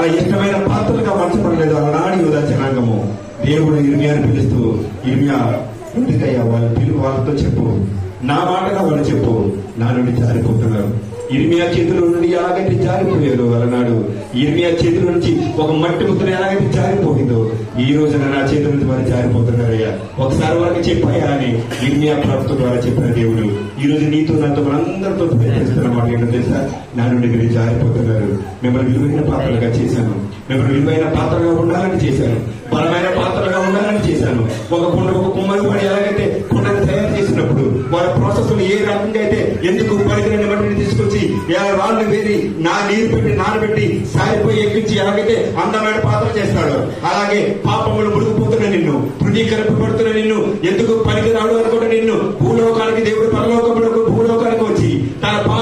ఇష్టమైన పాత్రలుగా మార్చబడలేదు అలనాడు యూదా జనాంగము. దేవుడు ఇర్మియాను పిలుస్తూ, ఇర్మియా ఎందుకయ్యా వాళ్ళతో చెప్పు, నా మాటగా వాళ్ళు చెప్పు, నా నుండి జారిపోతున్నారు. ఇర్మియా చేతుల నుండి ఎలాగైతే జారిపోయారు అలనాడు, ఇర్మియా చేతుల నుంచి ఒక మట్టి ముద్ర ఎలాగైతే జారిపోయిందో ఈ రోజున నా చేతుల నుంచి వారు జారిపోతున్నారయ్యా. ఒకసారి వారికి చెప్పాయా అని ఇర్మియా ప్రవక్త ద్వారా చెప్పిన దేవుడు ఈ రోజు నీతో నాతో మనందరితో ప్రయత్నిస్తున్న మాట ఏంటో తెలుసా? నా నుండి మీరు జారిపోతున్నారు. మిమ్మల్ని విలువైన పాత్రలుగా చేశాను, మిమ్మల్ని విలువైన పాత్రగా ఉండాలని చేశాను, బలమైన పాత్రగా ఉండాలని చేశాను. ఒక కుమ్మరి వాడు ఎలాగైతే కుండను తయారు చేసినప్పుడు వారి ప్రాసెస్ ఏ రకంగా అయితే ఎందుకు పలికిన మట్టిని తీసుకొచ్చి రాళ్ళు వేరి నీరు పెట్టి నానబెట్టి సారిపోయి ఎక్కించి ఎలాగైతే అందమైన పాత్ర చేస్తాడు, అలాగే పాపములు ముడుకుపోతున్న నిన్ను, తృణీకరింపబడుతున్న నిన్ను, ఎందుకు పనికి రాడు అనుకుంటే నిన్ను భూలోకానికి దేవుడు పరలోకములకు భూలోకానికి వచ్చి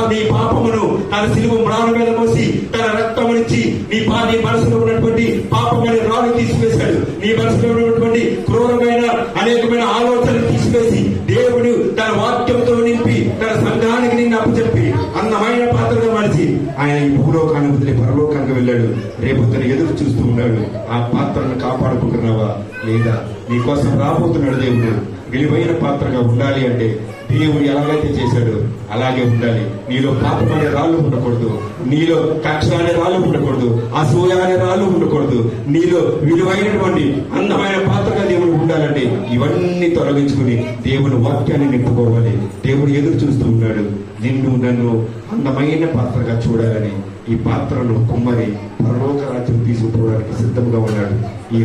నీ పాపమును తన సిలువ మ్రాల మీద మోసి తన రక్తమునిచ్చి నీ మనసులో ఉన్నటువంటి పాపమని రాళ్ళు తీసివేశాడు. నీ మనసులో ఉన్నటువంటి క్రూరమైన అనేకమైన ఆలోచనలు తీసివేసి దేవుడు తన వాక్యంతో నింపి తన సంఘానికి నిన్ను అప్పచెప్పి అందమైన పాత్రగా మనిషి ఆయన ఈ భూలోకాన్ని వదిలి పరలోకానికి వెళ్ళాడు. రేపు తను ఎదురు చూస్తూ ఉన్నాడు. ఆ పాత్రను కాపాడుకుంటున్నావా లేదా? నీ కోసం రాబోతున్నాడు దేవుడు. విలువైన పాత్రగా ఉండాలి అంటే దేవుడు ఎలాగైతే చేశాడో అలాగే ఉండాలి. నీలో పాపం అనే రాళ్ళు ఉండకూడదు, నీలో కక్ష అనే రాళ్ళు ఉండకూడదు, అసూయ అనే రాళ్ళు ఉండకూడదు. నీలో విలువైనటువంటి అందమైన పాత్రగా దేవుడు ఉండాలంటే ఇవన్నీ తొలగించుకుని దేవుని వాక్యాన్ని నింపుకోవాలి. దేవుడు ఎదురు చూస్తూ ఉన్నాడు నిన్ను నన్ను అందమైన పాత్రగా చూడాలని. ఈ పాత్రను కుమ్మరి పరలోక రాజ్యం తీసుకుపోవడానికి సిద్ధంగా ఉన్నాడు. ఈ